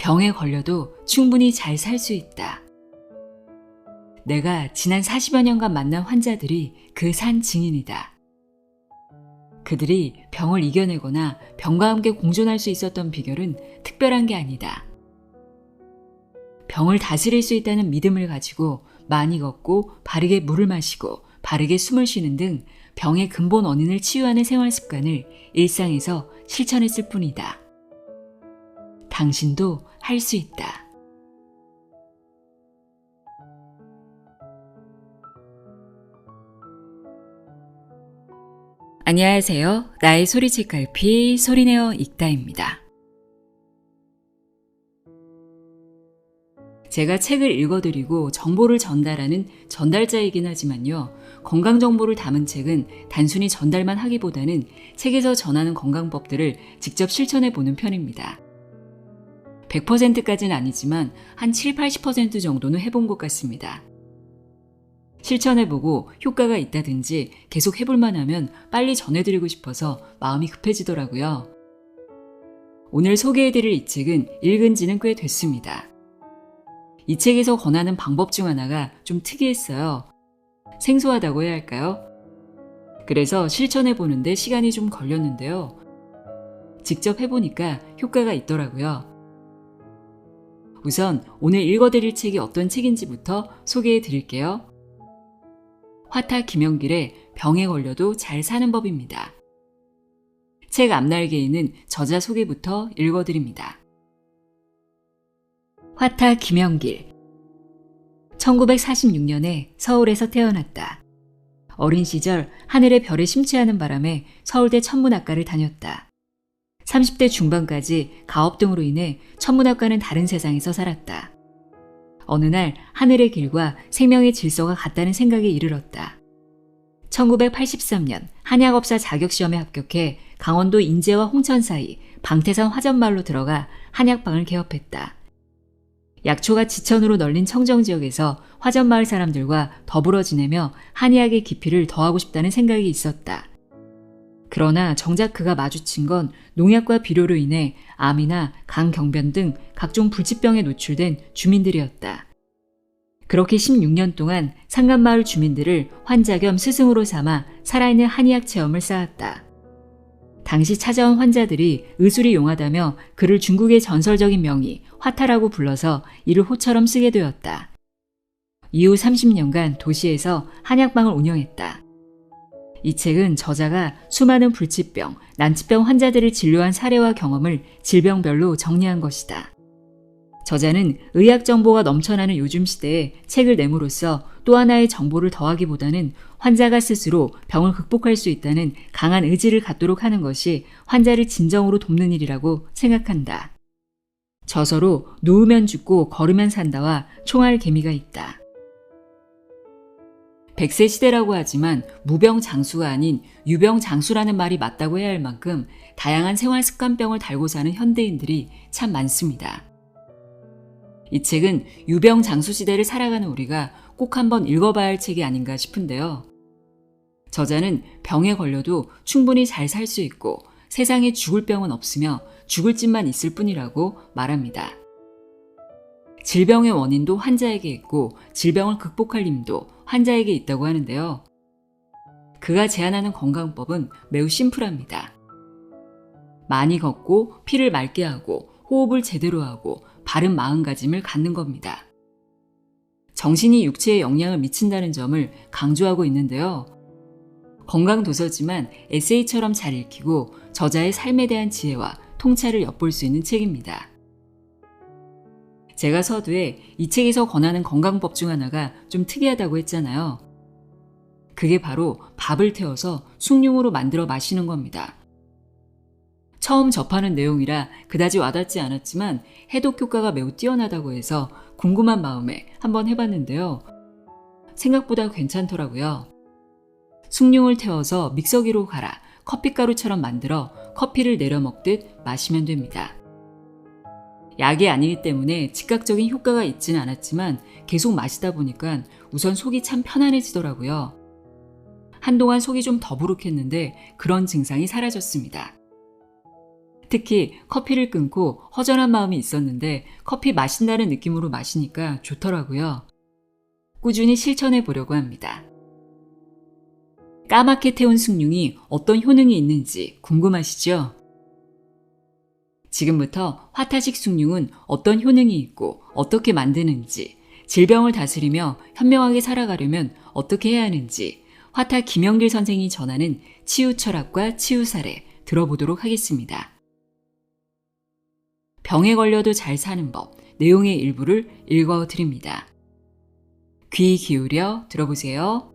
병에 걸려도 충분히 잘 살 수 있다. 내가 지난 40여 년간 만난 환자들이 그 산 증인이다. 그들이 병을 이겨내거나 병과 함께 공존할 수 있었던 비결은 특별한 게 아니다. 병을 다스릴 수 있다는 믿음을 가지고 많이 걷고 바르게 물을 마시고 바르게 숨을 쉬는 등 병의 근본 원인을 치유하는 생활 습관을 일상에서 실천했을 뿐이다. 당신도 할 수 있다. 안녕하세요. 나의 소리책 갈피 소리내어 읽다입니다. 제가 책을 읽어드리고 정보를 전달하는 전달자이긴 하지만요. 건강 정보를 담은 책은 단순히 전달만 하기보다는 책에서 전하는 건강법들을 직접 실천해보는 편입니다. 100%까지는 아니지만 한 7-80% 정도는 해본 것 같습니다. 실천해보고 효과가 있다든지 계속 해볼만 하면 빨리 전해드리고 싶어서 마음이 급해지더라고요. 오늘 소개해드릴 이 책은 읽은 지는 꽤 됐습니다. 이 책에서 권하는 방법 중 하나가 좀 특이했어요. 생소하다고 해야 할까요? 그래서 실천해보는데 시간이 좀 걸렸는데요. 직접 해보니까 효과가 있더라고요. 우선 오늘 읽어드릴 책이 어떤 책인지부터 소개해드릴게요. 화타 김영길의 병에 걸려도 잘 사는 법입니다. 책 앞날개에 있는 저자 소개부터 읽어드립니다. 화타 김영길 1946년에 서울에서 태어났다. 어린 시절 하늘의 별에 심취하는 바람에 서울대 천문학과를 다녔다. 30대 중반까지 가업 등으로 인해 천문학과는 다른 세상에서 살았다. 어느 날 하늘의 길과 생명의 질서가 같다는 생각에 이르렀다. 1983년 한약업사 자격시험에 합격해 강원도 인제와 홍천 사이 방태산 화전마을로 들어가 한약방을 개업했다. 약초가 지천으로 널린 청정지역에서 화전마을 사람들과 더불어 지내며 한의학의 깊이를 더하고 싶다는 생각이 있었다. 그러나 정작 그가 마주친 건 농약과 비료로 인해 암이나 강경변 등 각종 불치병에 노출된 주민들이었다. 그렇게 16년 동안 상간마을 주민들을 환자 겸 스승으로 삼아 살아있는 한의학 체험을 쌓았다. 당시 찾아온 환자들이 의술이 용하다며 그를 중국의 전설적인 명의 화타라고 불러서 이를 호처럼 쓰게 되었다. 이후 30년간 도시에서 한약방을 운영했다. 이 책은 저자가 수많은 불치병, 난치병 환자들을 진료한 사례와 경험을 질병별로 정리한 것이다. 저자는 의학 정보가 넘쳐나는 요즘 시대에 책을 내므로써 또 하나의 정보를 더하기보다는 환자가 스스로 병을 극복할 수 있다는 강한 의지를 갖도록 하는 것이 환자를 진정으로 돕는 일이라고 생각한다. 저서로 누우면 죽고 걸으면 산다와 총알 개미가 있다. 100세 시대라고 하지만 무병장수가 아닌 유병장수라는 말이 맞다고 해야 할 만큼 다양한 생활 습관병을 달고 사는 현대인들이 참 많습니다. 이 책은 유병장수 시대를 살아가는 우리가 꼭 한번 읽어봐야 할 책이 아닌가 싶은데요. 저자는 병에 걸려도 충분히 잘 살 수 있고 세상에 죽을 병은 없으며 죽을 짓만 있을 뿐이라고 말합니다. 질병의 원인도 환자에게 있고 질병을 극복할 힘도 환자에게 있다고 하는데요. 그가 제안하는 건강법은 매우 심플합니다. 많이 걷고 피를 맑게 하고 호흡을 제대로 하고 바른 마음가짐을 갖는 겁니다. 정신이 육체에 영향을 미친다는 점을 강조하고 있는데요. 건강 도서지만 에세이처럼 잘 읽히고 저자의 삶에 대한 지혜와 통찰을 엿볼 수 있는 책입니다. 제가 서두에 이 책에서 권하는 건강법 중 하나가 좀 특이하다고 했잖아요. 그게 바로 밥을 태워서 숭늉으로 만들어 마시는 겁니다. 처음 접하는 내용이라 그다지 와닿지 않았지만 해독 효과가 매우 뛰어나다고 해서 궁금한 마음에 한번 해봤는데요. 생각보다 괜찮더라고요. 숭늉을 태워서 믹서기로 갈아 커피가루처럼 만들어 커피를 내려 먹듯 마시면 됩니다. 약이 아니기 때문에 즉각적인 효과가 있지는 않았지만 계속 마시다 보니까 우선 속이 참 편안해지더라고요. 한동안 속이 좀 더부룩했는데 그런 증상이 사라졌습니다. 특히 커피를 끊고 허전한 마음이 있었는데 커피 마신다는 느낌으로 마시니까 좋더라고요. 꾸준히 실천해 보려고 합니다. 까맣게 태운 숭늉이 어떤 효능이 있는지 궁금하시죠? 지금부터 화타식 숭늉은 어떤 효능이 있고 어떻게 만드는지, 질병을 다스리며 현명하게 살아가려면 어떻게 해야 하는지 화타 김영길 선생이 전하는 치유 철학과 치유 사례 들어보도록 하겠습니다. 병에 걸려도 잘 사는 법, 내용의 일부를 읽어 드립니다. 귀 기울여 들어보세요.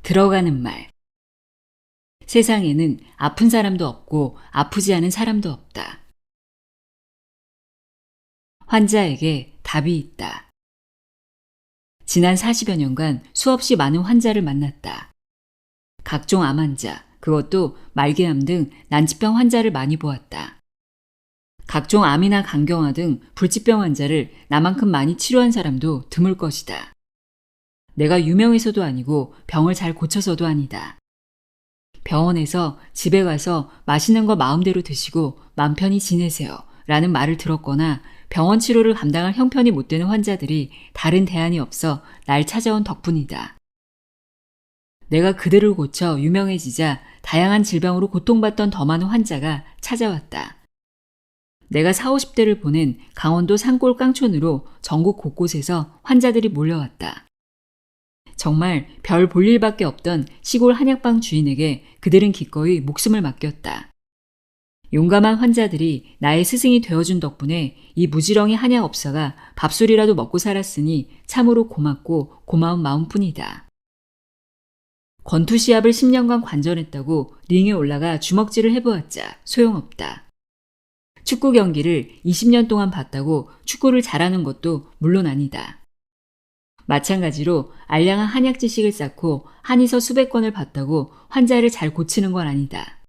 들어가는 말. 세상에는 아픈 사람도 없고 아프지 않은 사람도 없다. 환자에게 답이 있다. 지난 40여 년간 수없이 많은 환자를 만났다. 각종 암 환자, 그것도 말기암 등 난치병 환자를 많이 보았다. 각종 암이나 간경화 등 불치병 환자를 나만큼 많이 치료한 사람도 드물 것이다. 내가 유명해서도 아니고 병을 잘 고쳐서도 아니다. 병원에서 집에 가서 맛있는 거 마음대로 드시고 맘 편히 지내세요 라는 말을 들었거나 병원 치료를 감당할 형편이 못 되는 환자들이 다른 대안이 없어 날 찾아온 덕분이다. 내가 그들을 고쳐 유명해지자 다양한 질병으로 고통받던 더 많은 환자가 찾아왔다. 내가 40, 50대를 보낸 강원도 산골 깡촌으로 전국 곳곳에서 환자들이 몰려왔다. 정말 별 볼 일밖에 없던 시골 한약방 주인에게 그들은 기꺼이 목숨을 맡겼다. 용감한 환자들이 나의 스승이 되어준 덕분에 이 무지렁이 한약업사가 밥술이라도 먹고 살았으니 참으로 고맙고 고마운 마음뿐이다. 권투시합을 10년간 관전했다고 링에 올라가 주먹질을 해보았자 소용없다. 축구 경기를 20년 동안 봤다고 축구를 잘하는 것도 물론 아니다. 마찬가지로 알량한 한약 지식을 쌓고 한의서 수백 권을 봤다고 환자를 잘 고치는 건 아니다.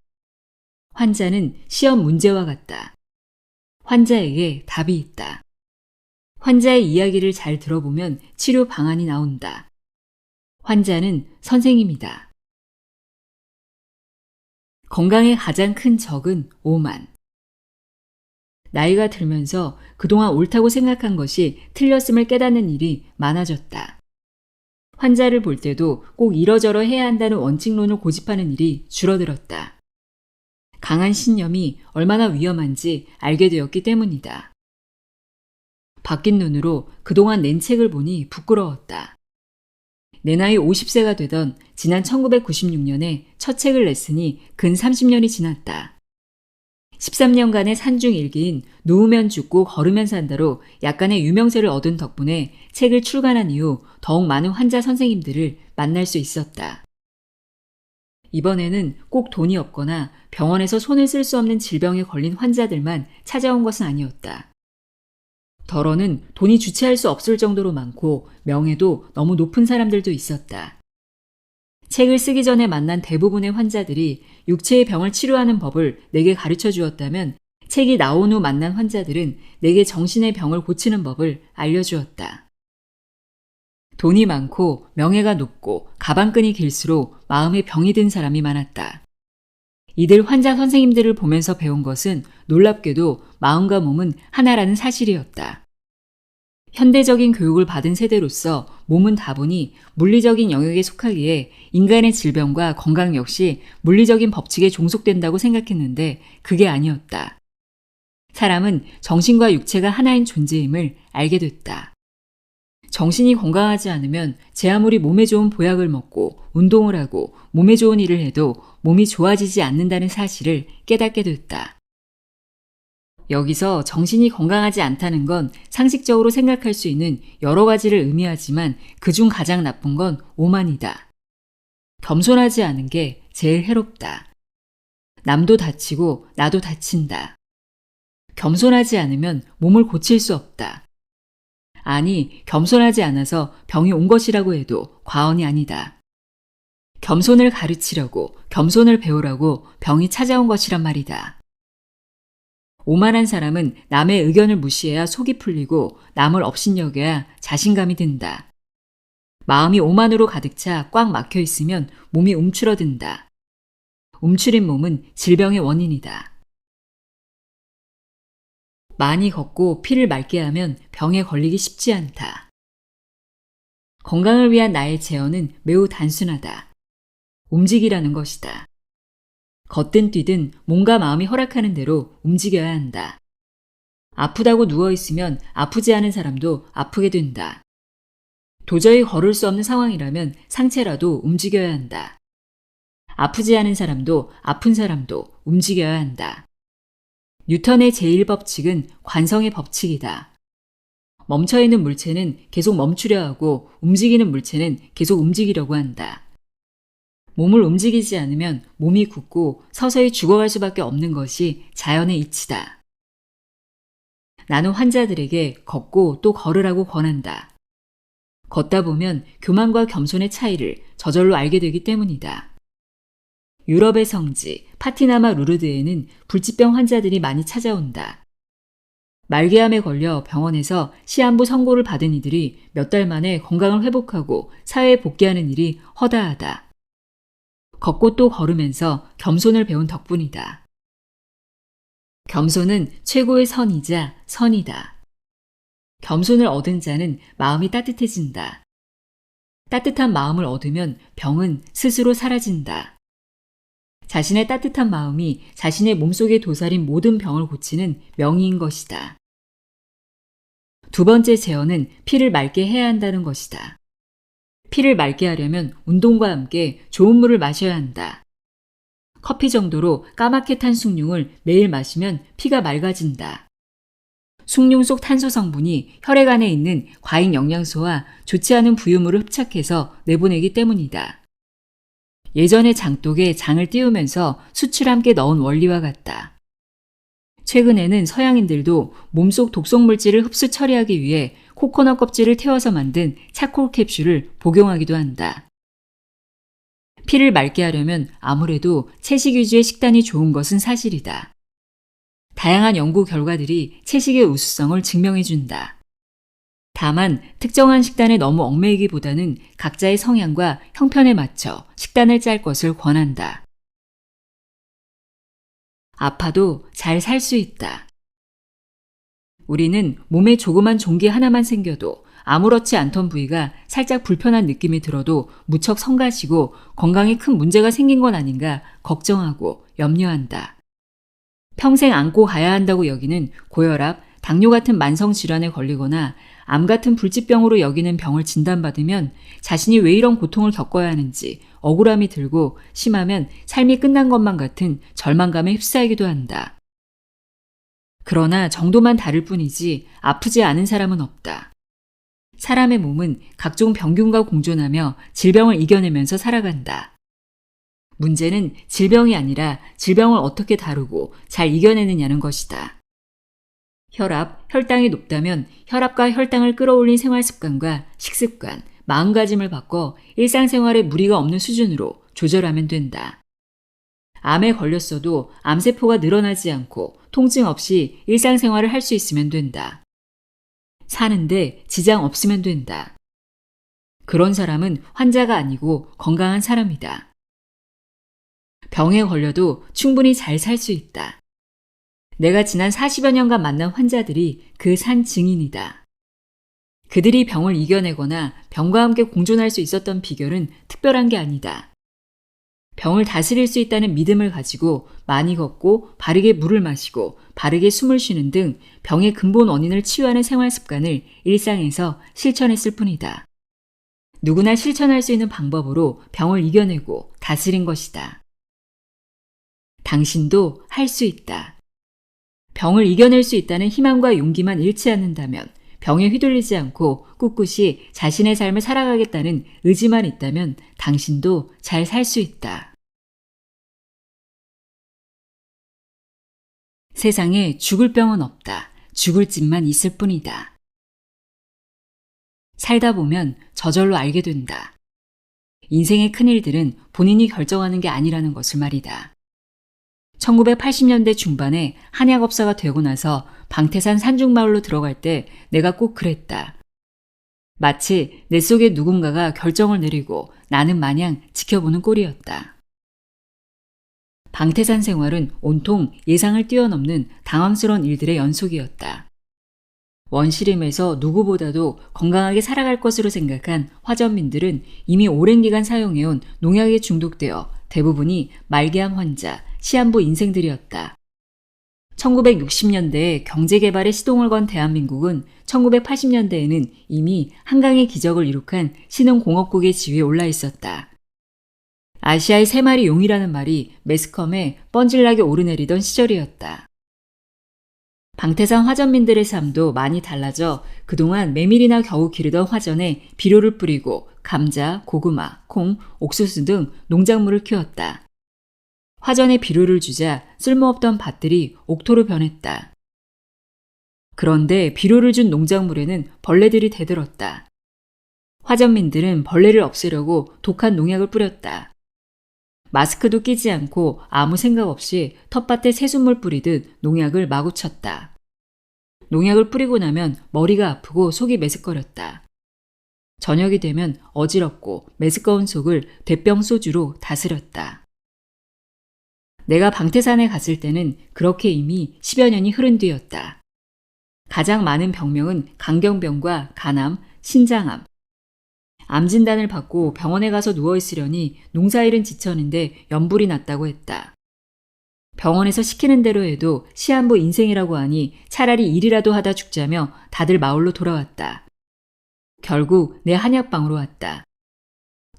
환자는 시험 문제와 같다. 환자에게 답이 있다. 환자의 이야기를 잘 들어보면 치료 방안이 나온다. 환자는 선생님이다. 건강의 가장 큰 적은 오만. 나이가 들면서 그동안 옳다고 생각한 것이 틀렸음을 깨닫는 일이 많아졌다. 환자를 볼 때도 꼭 이러저러 해야 한다는 원칙론을 고집하는 일이 줄어들었다. 강한 신념이 얼마나 위험한지 알게 되었기 때문이다. 바뀐 눈으로 그동안 낸 책을 보니 부끄러웠다. 내 나이 50세가 되던 지난 1996년에 첫 책을 냈으니 근 30년이 지났다. 13년간의 산중 일기인 누우면 죽고 걸으면 산다로 약간의 유명세를 얻은 덕분에 책을 출간한 이후 더욱 많은 환자 선생님들을 만날 수 있었다. 이번에는 꼭 돈이 없거나 병원에서 손을 쓸 수 없는 질병에 걸린 환자들만 찾아온 것은 아니었다. 덜어는 돈이 주체할 수 없을 정도로 많고 명예도 너무 높은 사람들도 있었다. 책을 쓰기 전에 만난 대부분의 환자들이 육체의 병을 치료하는 법을 내게 가르쳐 주었다면 책이 나온 후 만난 환자들은 내게 정신의 병을 고치는 법을 알려주었다. 돈이 많고 명예가 높고 가방끈이 길수록 마음에 병이 든 사람이 많았다. 이들 환자 선생님들을 보면서 배운 것은 놀랍게도 마음과 몸은 하나라는 사실이었다. 현대적인 교육을 받은 세대로서 몸은 다분히 물리적인 영역에 속하기에 인간의 질병과 건강 역시 물리적인 법칙에 종속된다고 생각했는데 그게 아니었다. 사람은 정신과 육체가 하나인 존재임을 알게 됐다. 정신이 건강하지 않으면 제 아무리 몸에 좋은 보약을 먹고 운동을 하고 몸에 좋은 일을 해도 몸이 좋아지지 않는다는 사실을 깨닫게 됐다. 여기서 정신이 건강하지 않다는 건 상식적으로 생각할 수 있는 여러 가지를 의미하지만 그중 가장 나쁜 건 오만이다. 겸손하지 않은 게 제일 해롭다. 남도 다치고 나도 다친다. 겸손하지 않으면 몸을 고칠 수 없다. 아니, 겸손하지 않아서 병이 온 것이라고 해도 과언이 아니다. 겸손을 가르치려고, 겸손을 배우라고 병이 찾아온 것이란 말이다. 오만한 사람은 남의 의견을 무시해야 속이 풀리고 남을 업신여겨야 자신감이 든다. 마음이 오만으로 가득 차 꽉 막혀 있으면 몸이 움츠러든다. 움츠린 몸은 질병의 원인이다. 많이 걷고 피를 맑게 하면 병에 걸리기 쉽지 않다. 건강을 위한 나의 제어는 매우 단순하다. 움직이라는 것이다. 걷든 뛰든 몸과 마음이 허락하는 대로 움직여야 한다. 아프다고 누워있으면 아프지 않은 사람도 아프게 된다. 도저히 걸을 수 없는 상황이라면 상체라도 움직여야 한다. 아프지 않은 사람도 아픈 사람도 움직여야 한다. 뉴턴의 제1법칙은 관성의 법칙이다. 멈춰있는 물체는 계속 멈추려 하고 움직이는 물체는 계속 움직이려고 한다. 몸을 움직이지 않으면 몸이 굳고 서서히 죽어갈 수밖에 없는 것이 자연의 이치다. 나는 환자들에게 걷고 또 걸으라고 권한다. 걷다 보면 교만과 겸손의 차이를 저절로 알게 되기 때문이다. 유럽의 성지 파티나마 루르드에는 불치병 환자들이 많이 찾아온다. 말기암에 걸려 병원에서 시한부 선고를 받은 이들이 몇 달 만에 건강을 회복하고 사회에 복귀하는 일이 허다하다. 걷고 또 걸으면서 겸손을 배운 덕분이다. 겸손은 최고의 선이자 선이다. 겸손을 얻은 자는 마음이 따뜻해진다. 따뜻한 마음을 얻으면 병은 스스로 사라진다. 자신의 따뜻한 마음이 자신의 몸속에 도사린 모든 병을 고치는 명의인 것이다. 두 번째 제어는 피를 맑게 해야 한다는 것이다. 피를 맑게 하려면 운동과 함께 좋은 물을 마셔야 한다. 커피 정도로 까맣게 탄 숭늉을 매일 마시면 피가 맑아진다. 숭늉 속 탄소 성분이 혈액 안에 있는 과잉 영양소와 좋지 않은 부유물을 흡착해서 내보내기 때문이다. 예전에 장독에 장을 띄우면서 수치를 함께 넣은 원리와 같다. 최근에는 서양인들도 몸속 독성물질을 흡수 처리하기 위해 코코넛 껍질을 태워서 만든 차콜 캡슐을 복용하기도 한다. 피를 맑게 하려면 아무래도 채식 위주의 식단이 좋은 것은 사실이다. 다양한 연구 결과들이 채식의 우수성을 증명해준다. 다만 특정한 식단에 너무 얽매이기보다는 각자의 성향과 형편에 맞춰 식단을 짤 것을 권한다. 아파도 잘 살 수 있다. 우리는 몸에 조그만 종기 하나만 생겨도 아무렇지 않던 부위가 살짝 불편한 느낌이 들어도 무척 성가시고 건강에 큰 문제가 생긴 건 아닌가 걱정하고 염려한다. 평생 안고 가야 한다고 여기는 고혈압, 당뇨 같은 만성 질환에 걸리거나 암 같은 불치병으로 여기는 병을 진단받으면 자신이 왜 이런 고통을 겪어야 하는지 억울함이 들고 심하면 삶이 끝난 것만 같은 절망감에 휩싸이기도 한다. 그러나 정도만 다를 뿐이지 아프지 않은 사람은 없다. 사람의 몸은 각종 병균과 공존하며 질병을 이겨내면서 살아간다. 문제는 질병이 아니라 질병을 어떻게 다루고 잘 이겨내느냐는 것이다. 혈압, 혈당이 높다면 혈압과 혈당을 끌어올린 생활습관과 식습관, 마음가짐을 바꿔 일상생활에 무리가 없는 수준으로 조절하면 된다. 암에 걸렸어도 암세포가 늘어나지 않고 통증 없이 일상생활을 할 수 있으면 된다. 사는데 지장 없으면 된다. 그런 사람은 환자가 아니고 건강한 사람이다. 병에 걸려도 충분히 잘 살 수 있다. 내가 지난 40여 년간 만난 환자들이 그 산 증인이다. 그들이 병을 이겨내거나 병과 함께 공존할 수 있었던 비결은 특별한 게 아니다. 병을 다스릴 수 있다는 믿음을 가지고 많이 걷고 바르게 물을 마시고 바르게 숨을 쉬는 등 병의 근본 원인을 치유하는 생활 습관을 일상에서 실천했을 뿐이다. 누구나 실천할 수 있는 방법으로 병을 이겨내고 다스린 것이다. 당신도 할 수 있다. 병을 이겨낼 수 있다는 희망과 용기만 잃지 않는다면, 병에 휘둘리지 않고 꿋꿋이 자신의 삶을 살아가겠다는 의지만 있다면 당신도 잘 살 수 있다. 세상에 죽을 병은 없다. 죽을 집만 있을 뿐이다. 살다 보면 저절로 알게 된다. 인생의 큰일들은 본인이 결정하는 게 아니라는 것을 말이다. 1980년대 중반에 한약업사가 되고 나서 방태산 산중마을로 들어갈 때 내가 꼭 그랬다. 마치 내 속에 누군가가 결정을 내리고 나는 마냥 지켜보는 꼴이었다. 방태산 생활은 온통 예상을 뛰어넘는 당황스러운 일들의 연속이었다. 원시림에서 누구보다도 건강하게 살아갈 것으로 생각한 화전민들은 이미 오랜 기간 사용해온 농약에 중독되어 대부분이 말기암 환자, 시한부 인생들이었다. 1960년대에 경제개발에 시동을 건 대한민국은 1980년대에는 이미 한강의 기적을 이룩한 신흥공업국의 지위에 올라 있었다. 아시아의 세 마리 용이라는 말이 매스컴에 뻔질나게 오르내리던 시절이었다. 방태산 화전민들의 삶도 많이 달라져 그동안 메밀이나 겨우 기르던 화전에 비료를 뿌리고 감자, 고구마, 콩, 옥수수 등 농작물을 키웠다. 화전에 비료를 주자 쓸모없던 밭들이 옥토로 변했다. 그런데 비료를 준 농작물에는 벌레들이 대들었다. 화전민들은 벌레를 없애려고 독한 농약을 뿌렸다. 마스크도 끼지 않고 아무 생각 없이 텃밭에 새순물 뿌리듯 농약을 마구 쳤다. 농약을 뿌리고 나면 머리가 아프고 속이 메스꺼렸다. 저녁이 되면 어지럽고 메스꺼운 속을 대병 소주로 다스렸다. 내가 방태산에 갔을 때는 그렇게 이미 10여 년이 흐른 뒤였다. 가장 많은 병명은 강경병과 간암, 신장암. 암 진단을 받고 병원에 가서 누워있으려니 농사일은 지쳤는데 연불이 났다고 했다. 병원에서 시키는 대로 해도 시한부 인생이라고 하니 차라리 일이라도 하다 죽자며 다들 마을로 돌아왔다. 결국 내 한약방으로 왔다.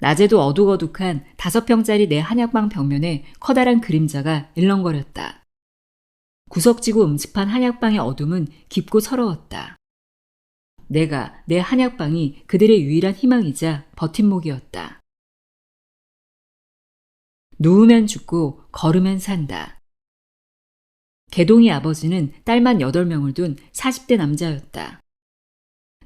낮에도 어둑어둑한 5평짜리 내 한약방 벽면에 커다란 그림자가 일렁거렸다. 구석지고 음습한 한약방의 어둠은 깊고 서러웠다. 내가 내 한약방이 그들의 유일한 희망이자 버팀목이었다. 누우면 죽고 걸으면 산다. 개동이 아버지는 딸만 8명을 둔 40대 남자였다.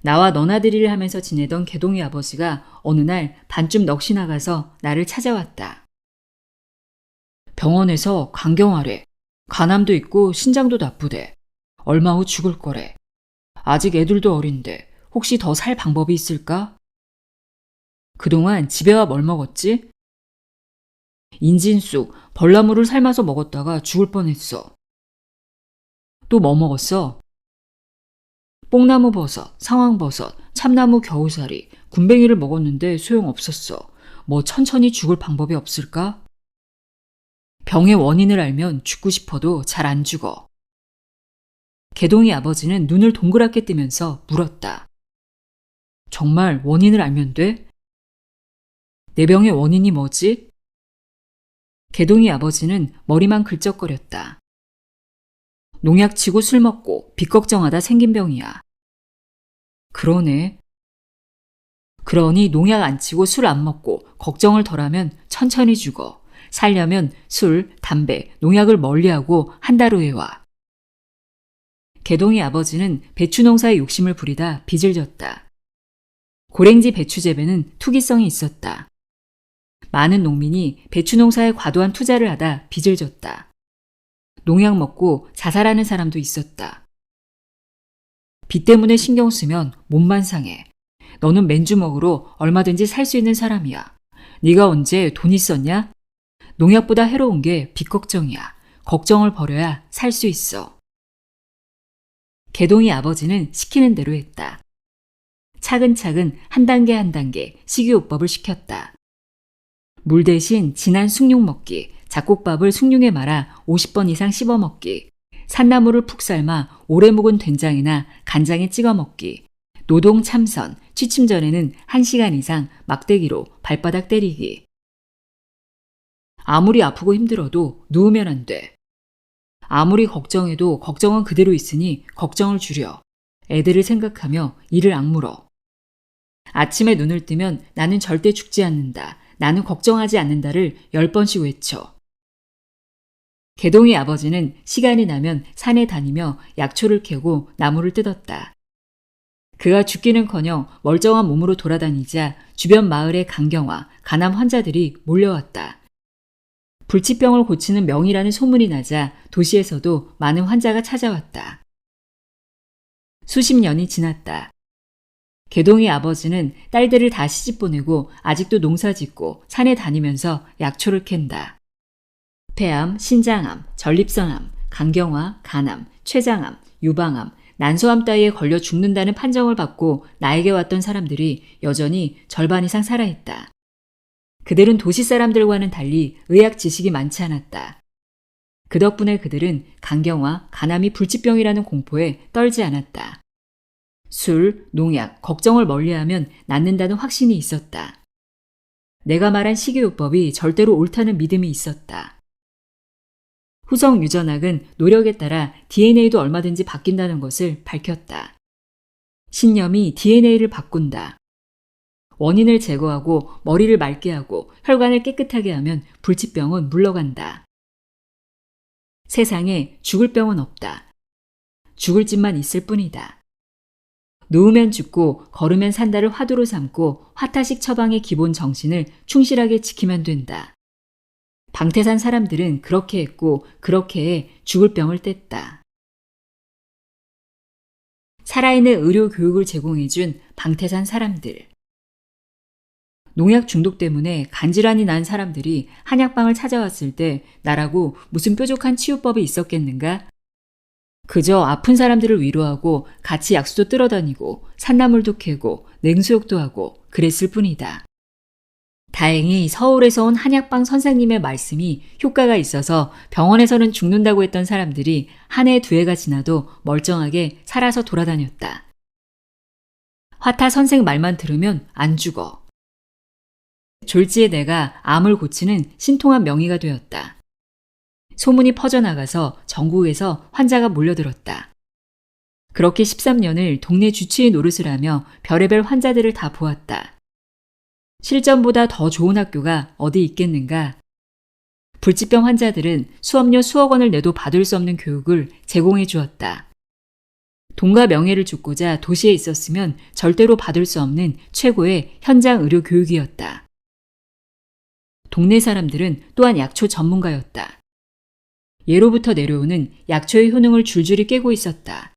나와 너나들이를 하면서 지내던 개동이 아버지가 어느 날 반쯤 넋이 나가서 나를 찾아왔다. 병원에서 강경하래. 간암도 있고 신장도 나쁘대. 얼마 후 죽을 거래. 아직 애들도 어린데 혹시 더 살 방법이 있을까? 그동안 집에 와 뭘 먹었지? 인진쑥, 벌나무를 삶아서 먹었다가 죽을 뻔했어. 또 뭐 먹었어? 뽕나무 버섯, 상황버섯, 참나무 겨우살이, 군뱅이를 먹었는데 소용없었어. 뭐 천천히 죽을 방법이 없을까? 병의 원인을 알면 죽고 싶어도 잘 안 죽어. 개동이 아버지는 눈을 동그랗게 뜨면서 물었다. 정말 원인을 알면 돼? 내 병의 원인이 뭐지? 개동이 아버지는 머리만 긁적거렸다. 농약 치고 술 먹고 빚 걱정하다 생긴 병이야. 그러네. 그러니 농약 안 치고 술 안 먹고 걱정을 덜하면 천천히 죽어. 살려면 술, 담배, 농약을 멀리하고 한 달 후에 와. 개동이 아버지는 배추 농사에 욕심을 부리다 빚을 졌다. 고랭지 배추 재배는 투기성이 있었다. 많은 농민이 배추 농사에 과도한 투자를 하다 빚을 졌다. 농약 먹고 자살하는 사람도 있었다. 빚 때문에 신경 쓰면 몸만 상해. 너는 맨주먹으로 얼마든지 살 수 있는 사람이야. 네가 언제 돈 있었냐? 농약보다 해로운 게 빚 걱정이야. 걱정을 버려야 살 수 있어. 개동이 아버지는 시키는 대로 했다. 차근차근 한 단계 한 단계 식이요법을 시켰다. 물 대신 진한 숭늉 먹기, 잡곡밥을 숭늉에 말아 50번 이상 씹어 먹기, 산나물을 푹 삶아 오래 묵은 된장이나 간장에 찍어 먹기, 노동 참선, 취침 전에는 1시간 이상 막대기로 발바닥 때리기. 아무리 아프고 힘들어도 누우면 안 돼. 아무리 걱정해도 걱정은 그대로 있으니 걱정을 줄여. 애들을 생각하며 이를 악물어. 아침에 눈을 뜨면 나는 절대 죽지 않는다. 나는 걱정하지 않는다를 10번씩 외쳐. 개동이 아버지는 시간이 나면 산에 다니며 약초를 캐고 나무를 뜯었다. 그가 죽기는커녕 멀쩡한 몸으로 돌아다니자 주변 마을의 간경화, 간암 환자들이 몰려왔다. 불치병을 고치는 명이라는 소문이 나자 도시에서도 많은 환자가 찾아왔다. 수십 년이 지났다. 개동이 아버지는 딸들을 다 시집 보내고 아직도 농사 짓고 산에 다니면서 약초를 캔다. 폐암, 신장암, 전립선암, 간경화, 간암, 췌장암, 유방암, 난소암 따위에 걸려 죽는다는 판정을 받고 나에게 왔던 사람들이 여전히 절반 이상 살아있다. 그들은 도시 사람들과는 달리 의학 지식이 많지 않았다. 그 덕분에 그들은 간경화, 간암이 불치병이라는 공포에 떨지 않았다. 술, 농약, 걱정을 멀리하면 낫는다는 확신이 있었다. 내가 말한 식이요법이 절대로 옳다는 믿음이 있었다. 후성 유전학은 노력에 따라 DNA도 얼마든지 바뀐다는 것을 밝혔다. 신념이 DNA를 바꾼다. 원인을 제거하고 머리를 맑게 하고 혈관을 깨끗하게 하면 불치병은 물러간다. 세상에 죽을 병은 없다. 죽을 짓만 있을 뿐이다. 누우면 죽고 걸으면 산다를 화두로 삼고 화타식 처방의 기본 정신을 충실하게 지키면 된다. 방태산 사람들은 그렇게 했고 그렇게 해 죽을 병을 뗐다. 살아있는 의료 교육을 제공해준 방태산 사람들. 농약 중독 때문에 간질환이 난 사람들이 한약방을 찾아왔을 때 나라고 무슨 뾰족한 치유법이 있었겠는가? 그저 아픈 사람들을 위로하고 같이 약수도 쓸어다니고 산나물도 캐고 냉수욕도 하고 그랬을 뿐이다. 다행히 서울에서 온 한약방 선생님의 말씀이 효과가 있어서 병원에서는 죽는다고 했던 사람들이 한 해 두 해가 지나도 멀쩡하게 살아서 돌아다녔다. 화타 선생 말만 들으면 안 죽어. 졸지에 내가 암을 고치는 신통한 명의가 되었다. 소문이 퍼져나가서 전국에서 환자가 몰려들었다. 그렇게 13년을 동네 주치의 노릇을 하며 별의별 환자들을 다 보았다. 실전보다 더 좋은 학교가 어디 있겠는가? 불치병 환자들은 수업료 수억 원을 내도 받을 수 없는 교육을 제공해 주었다. 돈과 명예를 줍고자 도시에 있었으면 절대로 받을 수 없는 최고의 현장 의료 교육이었다. 동네 사람들은 또한 약초 전문가였다. 예로부터 내려오는 약초의 효능을 줄줄이 깨고 있었다.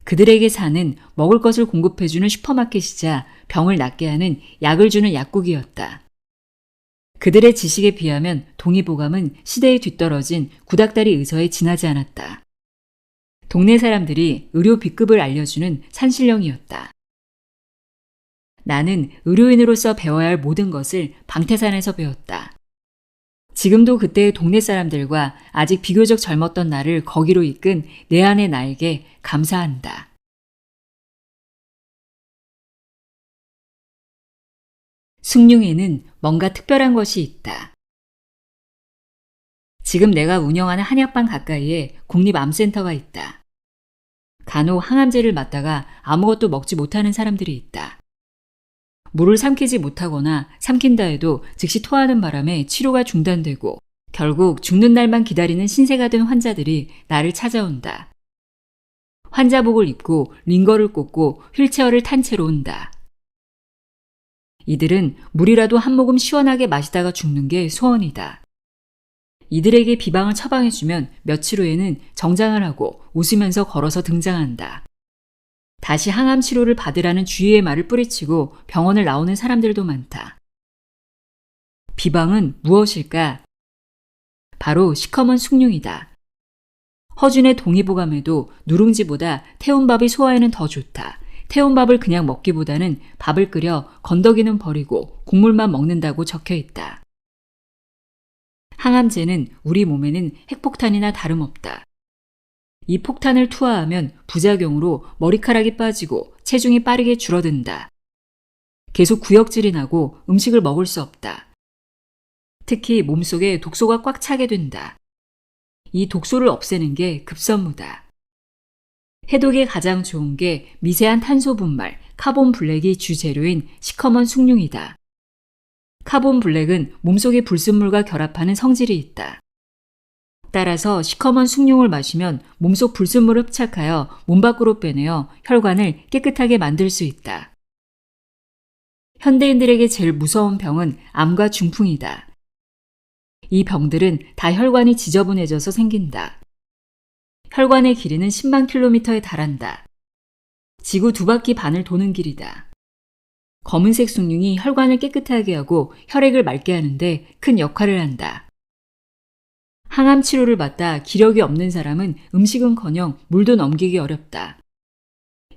그들에게 사는 먹을 것을 공급해주는 슈퍼마켓이자 병을 낫게 하는 약을 주는 약국이었다. 그들의 지식에 비하면 동의보감은 시대에 뒤떨어진 구닥다리 의서에 지나지 않았다. 동네 사람들이 의료 B급을 알려주는 산신령이었다. 나는 의료인으로서 배워야 할 모든 것을 방태산에서 배웠다. 지금도 그때의 동네 사람들과 아직 비교적 젊었던 나를 거기로 이끈 내 안의 나에게 감사한다. 숭늉에는 뭔가 특별한 것이 있다. 지금 내가 운영하는 한약방 가까이에 국립암센터가 있다. 간혹 항암제를 맞다가 아무것도 먹지 못하는 사람들이 있다. 물을 삼키지 못하거나 삼킨다 해도 즉시 토하는 바람에 치료가 중단되고 결국 죽는 날만 기다리는 신세가 된 환자들이 나를 찾아온다. 환자복을 입고 링거를 꽂고 휠체어를 탄 채로 온다. 이들은 물이라도 한 모금 시원하게 마시다가 죽는 게 소원이다. 이들에게 비방을 처방해주면 며칠 후에는 정장을 하고 웃으면서 걸어서 등장한다. 다시 항암 치료를 받으라는 주의의 말을 뿌리치고 병원을 나오는 사람들도 많다. 비방은 무엇일까? 바로 시커먼 숭늉이다. 허준의 동의보감에도 누룽지보다 태운밥이 소화에는 더 좋다. 태운밥을 그냥 먹기보다는 밥을 끓여 건더기는 버리고 국물만 먹는다고 적혀 있다. 항암제는 우리 몸에는 핵폭탄이나 다름없다. 이 폭탄을 투하하면 부작용으로 머리카락이 빠지고 체중이 빠르게 줄어든다. 계속 구역질이 나고 음식을 먹을 수 없다. 특히 몸속에 독소가 꽉 차게 된다. 이 독소를 없애는 게 급선무다. 해독에 가장 좋은 게 미세한 탄소 분말, 카본 블랙이 주재료인 시커먼 숭늉이다. 카본 블랙은 몸속의 불순물과 결합하는 성질이 있다. 따라서 시커먼 숭늉을 마시면 몸속 불순물을 흡착하여 몸 밖으로 빼내어 혈관을 깨끗하게 만들 수 있다. 현대인들에게 제일 무서운 병은 암과 중풍이다. 이 병들은 다 혈관이 지저분해져서 생긴다. 혈관의 길이는 10만 킬로미터에 달한다. 지구 2바퀴 반을 도는 길이다. 검은색 숭늉이 혈관을 깨끗하게 하고 혈액을 맑게 하는데 큰 역할을 한다. 항암 치료를 받다 기력이 없는 사람은 음식은커녕 물도 넘기기 어렵다.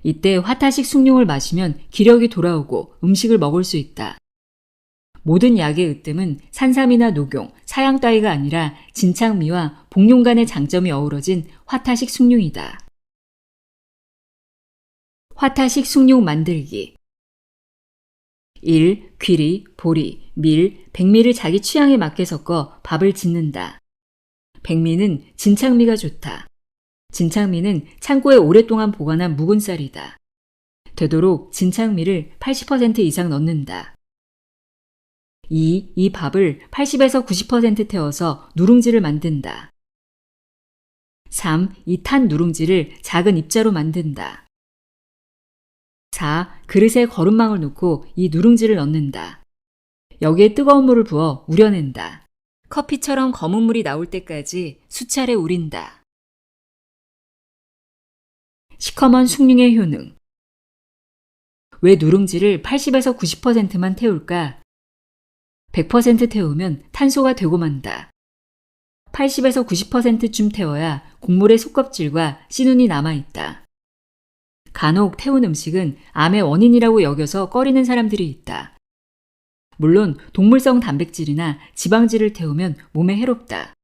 이때 화타식 숭늉을 마시면 기력이 돌아오고 음식을 먹을 수 있다. 모든 약의 으뜸은 산삼이나 녹용, 사양 따위가 아니라 진창미와 복룡 간의 장점이 어우러진 화타식 숭늉이다. 화타식 숭늉 만들기 1. 귀리, 보리, 밀, 백미를 자기 취향에 맞게 섞어 밥을 짓는다. 백미는 진창미가 좋다. 진창미는 창고에 오랫동안 보관한 묵은 쌀이다. 되도록 진창미를 80% 이상 넣는다. 2. 이 밥을 80에서 90% 태워서 누룽지를 만든다. 3. 이 탄 누룽지를 작은 입자로 만든다. 4. 그릇에 거름망을 놓고 이 누룽지를 넣는다. 여기에 뜨거운 물을 부어 우려낸다. 커피처럼 검은 물이 나올 때까지 수차례 우린다. 시커먼 숭늉의 효능. 왜 누룽지를 80에서 90%만 태울까? 100% 태우면 탄소가 되고 만다. 80에서 90%쯤 태워야 곡물의 속껍질과 씨눈이 남아있다. 간혹 태운 음식은 암의 원인이라고 여겨서 꺼리는 사람들이 있다. 물론 동물성 단백질이나 지방질을 태우면 몸에 해롭다.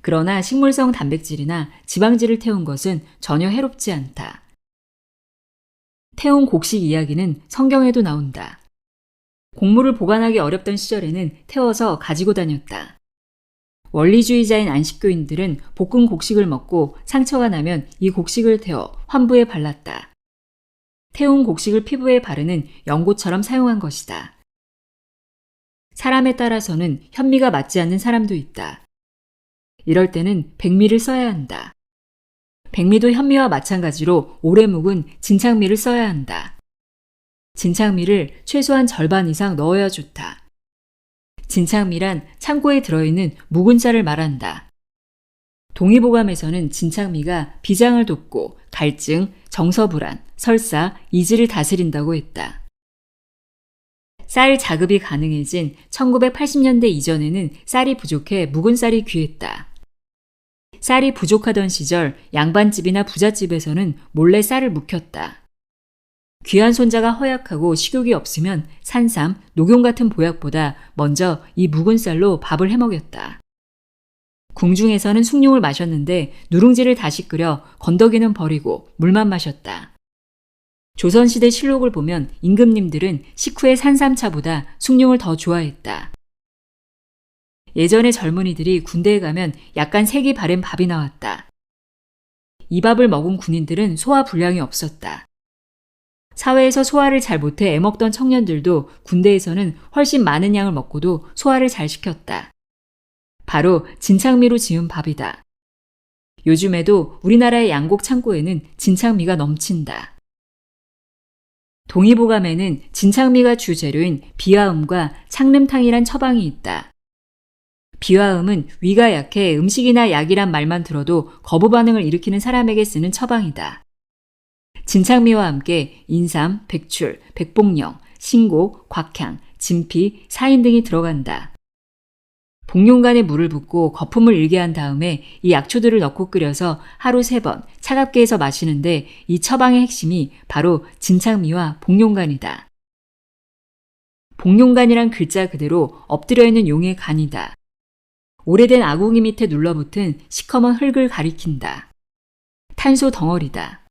그러나 식물성 단백질이나 지방질을 태운 것은 전혀 해롭지 않다. 태운 곡식 이야기는 성경에도 나온다. 곡물을 보관하기 어렵던 시절에는 태워서 가지고 다녔다. 원리주의자인 안식교인들은 볶은 곡식을 먹고 상처가 나면 이 곡식을 태워 환부에 발랐다. 태운 곡식을 피부에 바르는 연고처럼 사용한 것이다. 사람에 따라서는 현미가 맞지 않는 사람도 있다. 이럴 때는 백미를 써야 한다. 백미도 현미와 마찬가지로 오래 묵은 진창미를 써야 한다. 진창미를 최소한 절반 이상 넣어야 좋다. 진창미란 창고에 들어있는 묵은 쌀을 말한다. 동의보감에서는 진창미가 비장을 돕고 갈증, 정서불안, 설사, 이지를 다스린다고 했다. 쌀 자급이 가능해진 1980년대 이전에는 쌀이 부족해 묵은 쌀이 귀했다. 쌀이 부족하던 시절 양반집이나 부잣집에서는 몰래 쌀을 묵혔다. 귀한 손자가 허약하고 식욕이 없으면 산삼, 녹용 같은 보약보다 먼저 이 묵은 쌀로 밥을 해먹였다. 궁중에서는 숭늉을 마셨는데 누룽지를 다시 끓여 건더기는 버리고 물만 마셨다. 조선시대 실록을 보면 임금님들은 식후의 산삼차보다 숭늉을 더 좋아했다. 예전에 젊은이들이 군대에 가면 약간 색이 바랜 밥이 나왔다. 이 밥을 먹은 군인들은 소화 불량이 없었다. 사회에서 소화를 잘 못해 애먹던 청년들도 군대에서는 훨씬 많은 양을 먹고도 소화를 잘 시켰다. 바로 진창미로 지은 밥이다. 요즘에도 우리나라의 양곡 창고에는 진창미가 넘친다. 동의보감에는 진창미가 주재료인 비화음과 창름탕이란 처방이 있다. 비화음은 위가 약해 음식이나 약이란 말만 들어도 거부 반응을 일으키는 사람에게 쓰는 처방이다. 진창미와 함께 인삼, 백출, 백복령, 신곡, 곽향, 진피, 사인 등이 들어간다. 복룡간에 물을 붓고 거품을 일게 한 다음에 이 약초들을 넣고 끓여서 하루 3번 차갑게 해서 마시는데 이 처방의 핵심이 바로 진창미와 복룡간이다. 복룡간이란 글자 그대로 엎드려 있는 용의 간이다. 오래된 아궁이 밑에 눌러붙은 시커먼 흙을 가리킨다. 탄소 덩어리다.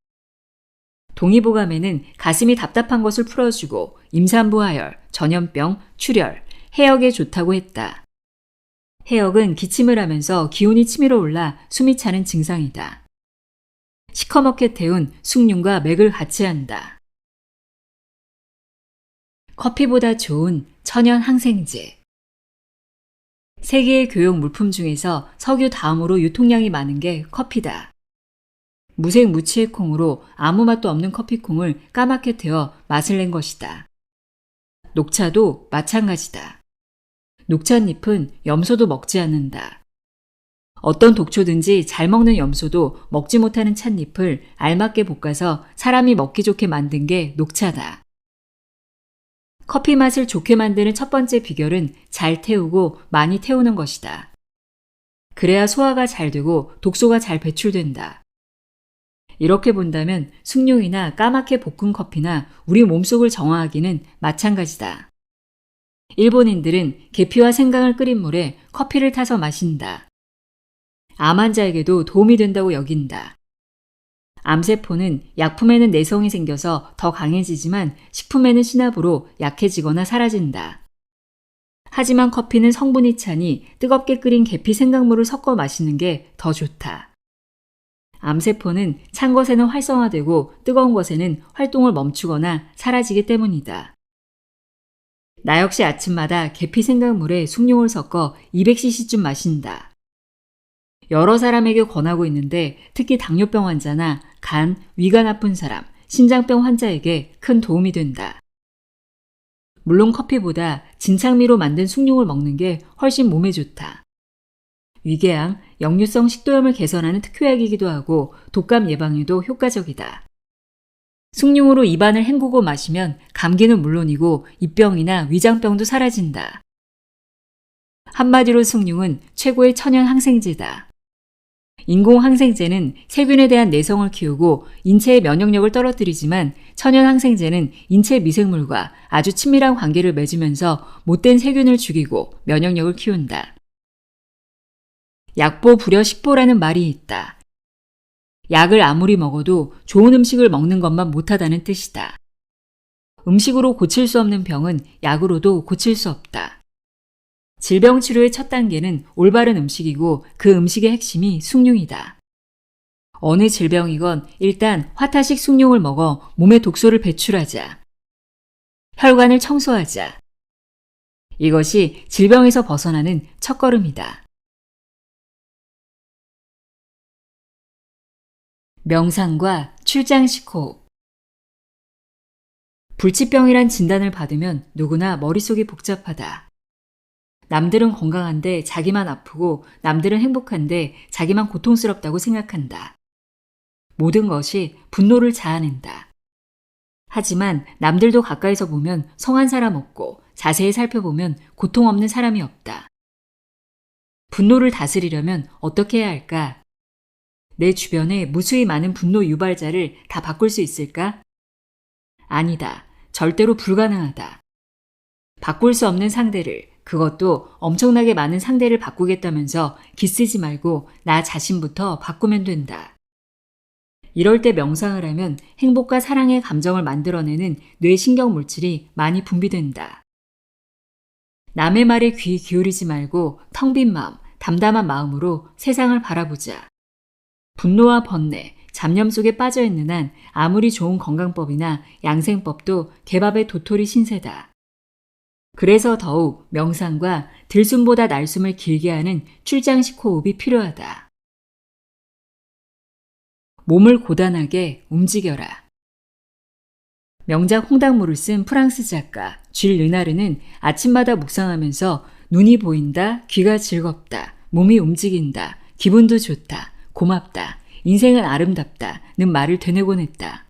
동의보감에는 가슴이 답답한 것을 풀어주고 임산부 하열, 전염병, 출혈, 해역에 좋다고 했다. 해역은 기침을 하면서 기운이 치밀어 올라 숨이 차는 증상이다. 시커멓게 태운 숭늉과 맥을 같이 한다. 커피보다 좋은 천연 항생제. 세계의 교육 물품 중에서 석유 다음으로 유통량이 많은 게 커피다. 무색 무취의 콩으로 아무 맛도 없는 커피콩을 까맣게 태워 맛을 낸 것이다. 녹차도 마찬가지다. 녹찻잎은 염소도 먹지 않는다. 어떤 독초든지 잘 먹는 염소도 먹지 못하는 찻잎을 알맞게 볶아서 사람이 먹기 좋게 만든 게 녹차다. 커피 맛을 좋게 만드는 첫 번째 비결은 잘 태우고 많이 태우는 것이다. 그래야 소화가 잘 되고 독소가 잘 배출된다. 이렇게 본다면 숭늉이나 까맣게 볶은 커피나 우리 몸속을 정화하기는 마찬가지다. 일본인들은 계피와 생강을 끓인 물에 커피를 타서 마신다. 암 환자에게도 도움이 된다고 여긴다. 암세포는 약품에는 내성이 생겨서 더 강해지지만 식품에는 신압으로 약해지거나 사라진다. 하지만 커피는 성분이 차니 뜨겁게 끓인 계피 생강물을 섞어 마시는 게 더 좋다. 암세포는 찬 것에는 활성화되고 뜨거운 것에는 활동을 멈추거나 사라지기 때문이다. 나 역시 아침마다 계피 생강물에 숭늉을 섞어 200cc쯤 마신다. 여러 사람에게 권하고 있는데 특히 당뇨병 환자나 간, 위가 나쁜 사람, 심장병 환자에게 큰 도움이 된다. 물론 커피보다 진창미로 만든 숭늉을 먹는 게 훨씬 몸에 좋다. 위궤양, 역류성 식도염을 개선하는 특효약이기도 하고 독감 예방에도 효과적이다. 숭늉으로 입안을 헹구고 마시면 감기는 물론이고 입병이나 위장병도 사라진다. 한마디로 숭늉은 최고의 천연 항생제다. 인공 항생제는 세균에 대한 내성을 키우고 인체의 면역력을 떨어뜨리지만 천연 항생제는 인체 미생물과 아주 친밀한 관계를 맺으면서 못된 세균을 죽이고 면역력을 키운다. 약보 불여 식보라는 말이 있다. 약을 아무리 먹어도 좋은 음식을 먹는 것만 못하다는 뜻이다. 음식으로 고칠 수 없는 병은 약으로도 고칠 수 없다. 질병 치료의 첫 단계는 올바른 음식이고 그 음식의 핵심이 숭늉이다. 어느 질병이건 일단 화타식 숭늉을 먹어 몸의 독소를 배출하자. 혈관을 청소하자. 이것이 질병에서 벗어나는 첫걸음이다. 명상과 출장식 호흡. 불치병이란 진단을 받으면 누구나 머릿속이 복잡하다. 남들은 건강한데 자기만 아프고 남들은 행복한데 자기만 고통스럽다고 생각한다. 모든 것이 분노를 자아낸다. 하지만 남들도 가까이서 보면 성한 사람 없고 자세히 살펴보면 고통 없는 사람이 없다. 분노를 다스리려면 어떻게 해야 할까? 내 주변에 무수히 많은 분노 유발자를 다 바꿀 수 있을까? 아니다. 절대로 불가능하다. 바꿀 수 없는 상대를, 그것도 엄청나게 많은 상대를 바꾸겠다면서 기쓰지 말고 나 자신부터 바꾸면 된다. 이럴 때 명상을 하면 행복과 사랑의 감정을 만들어내는 뇌신경 물질이 많이 분비된다. 남의 말에 귀 기울이지 말고 텅 빈 마음, 담담한 마음으로 세상을 바라보자. 분노와 번뇌, 잡념 속에 빠져있는 한 아무리 좋은 건강법이나 양생법도 개밥의 도토리 신세다. 그래서 더욱 명상과 들숨보다 날숨을 길게 하는 출장식 호흡이 필요하다. 몸을 고단하게 움직여라. 명작 홍당무를 쓴 프랑스 작가 쥘 르나르는 아침마다 묵상하면서 눈이 보인다, 귀가 즐겁다, 몸이 움직인다, 기분도 좋다, 고맙다, 인생은 아름답다는 말을 되뇌곤 했다.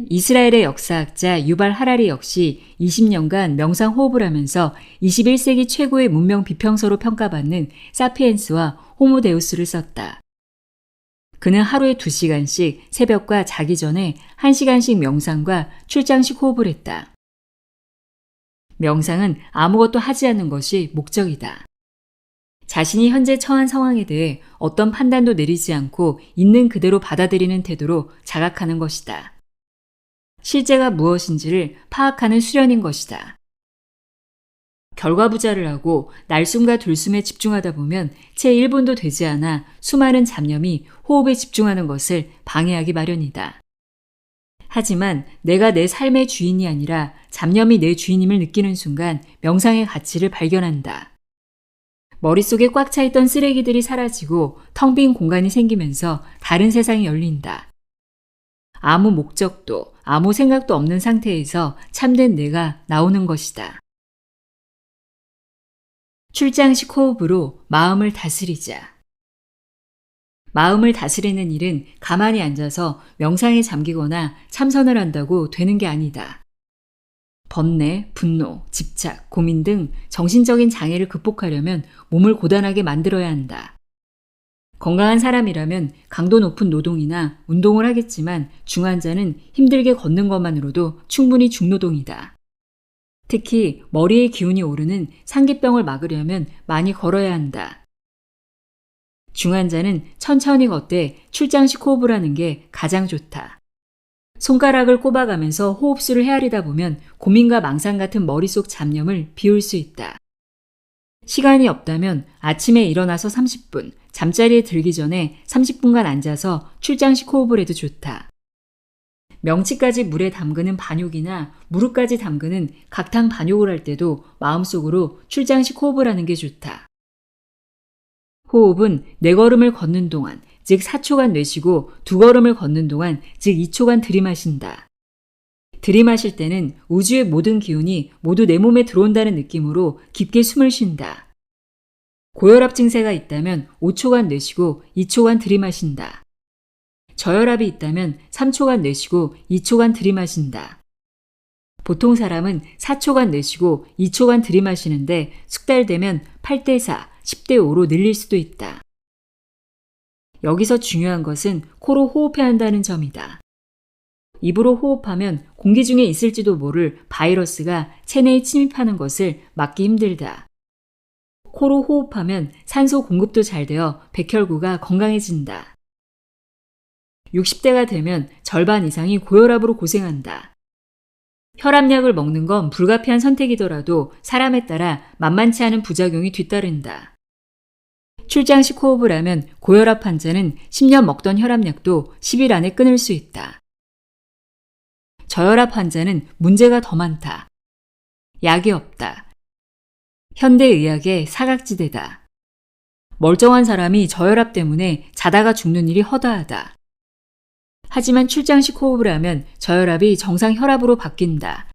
이스라엘의 역사학자 유발 하라리 역시 20년간 명상 호흡을 하면서 21세기 최고의 문명 비평서로 평가받는 사피엔스와 호모데우스를 썼다. 그는 하루에 2시간씩 새벽과 자기 전에 1시간씩 명상과 출장식 호흡을 했다. 명상은 아무것도 하지 않는 것이 목적이다. 자신이 현재 처한 상황에 대해 어떤 판단도 내리지 않고 있는 그대로 받아들이는 태도로 자각하는 것이다. 실제가 무엇인지를 파악하는 수련인 것이다. 결과부자를 하고 날숨과 들숨에 집중하다 보면 채 1분도 되지 않아 수많은 잡념이 호흡에 집중하는 것을 방해하기 마련이다. 하지만 내가 내 삶의 주인이 아니라 잡념이 내 주인임을 느끼는 순간 명상의 가치를 발견한다. 머릿속에 꽉 차있던 쓰레기들이 사라지고 텅 빈 공간이 생기면서 다른 세상이 열린다. 아무 목적도 아무 생각도 없는 상태에서 참된 내가 나오는 것이다. 출장식 호흡으로 마음을 다스리자. 마음을 다스리는 일은 가만히 앉아서 명상에 잠기거나 참선을 한다고 되는 게 아니다. 번뇌, 분노, 집착, 고민 등 정신적인 장애를 극복하려면 몸을 고단하게 만들어야 한다. 건강한 사람이라면 강도 높은 노동이나 운동을 하겠지만 중환자는 힘들게 걷는 것만으로도 충분히 중노동이다. 특히 머리의 기운이 오르는 상기병을 막으려면 많이 걸어야 한다. 중환자는 천천히 걷되 출장식 호흡을 하는 게 가장 좋다. 손가락을 꼽아가면서 호흡수를 헤아리다 보면 고민과 망상 같은 머릿속 잡념을 비울 수 있다. 시간이 없다면 아침에 일어나서 30분, 잠자리에 들기 전에 30분간 앉아서 출장식 호흡을 해도 좋다. 명치까지 물에 담그는 반욕이나 무릎까지 담그는 각탕 반욕을 할 때도 마음속으로 출장식 호흡을 하는 게 좋다. 호흡은 4걸음을 걷는 동안, 즉 4초간 내쉬고 2걸음을 걷는 동안, 즉 2초간 들이마신다. 들이마실 때는 우주의 모든 기운이 모두 내 몸에 들어온다는 느낌으로 깊게 숨을 쉰다. 고혈압 증세가 있다면 5초간 내쉬고 2초간 들이마신다. 저혈압이 있다면 3초간 내쉬고 2초간 들이마신다. 보통 사람은 4초간 내쉬고 2초간 들이마시는데 숙달되면 8대4, 10대5로 늘릴 수도 있다. 여기서 중요한 것은 코로 호흡해야 한다는 점이다. 입으로 호흡하면 공기 중에 있을지도 모를 바이러스가 체내에 침입하는 것을 막기 힘들다. 코로 호흡하면 산소 공급도 잘 되어 백혈구가 건강해진다. 60대가 되면 절반 이상이 고혈압으로 고생한다. 혈압약을 먹는 건 불가피한 선택이더라도 사람에 따라 만만치 않은 부작용이 뒤따른다. 출장식 호흡을 하면 고혈압 환자는 10년 먹던 혈압약도 10일 안에 끊을 수 있다. 저혈압 환자는 문제가 더 많다. 약이 없다. 현대의학의 사각지대다. 멀쩡한 사람이 저혈압 때문에 자다가 죽는 일이 허다하다. 하지만 출장식 호흡을 하면 저혈압이 정상 혈압으로 바뀐다.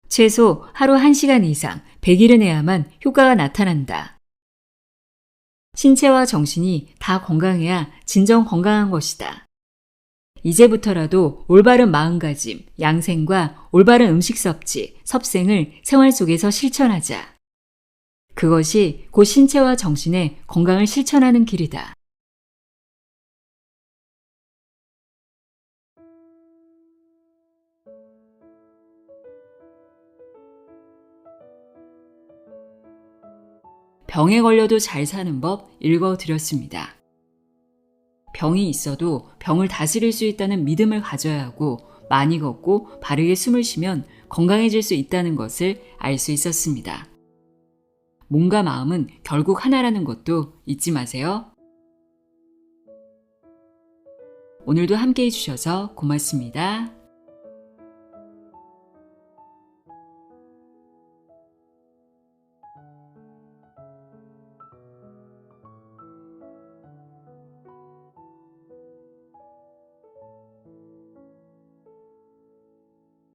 최소 하루 1시간 이상 100일은 해야만 효과가 나타난다. 신체와 정신이 다 건강해야 진정 건강한 것이다. 이제부터라도 올바른 마음가짐, 양생과 올바른 음식 섭취, 섭생을 생활 속에서 실천하자. 그것이 곧 신체와 정신의 건강을 실천하는 길이다. 병에 걸려도 잘 사는 법 읽어드렸습니다. 병이 있어도 병을 다스릴 수 있다는 믿음을 가져야 하고 많이 걷고 바르게 숨을 쉬면 건강해질 수 있다는 것을 알 수 있었습니다. 몸과 마음은 결국 하나라는 것도 잊지 마세요. 오늘도 함께 해주셔서 고맙습니다.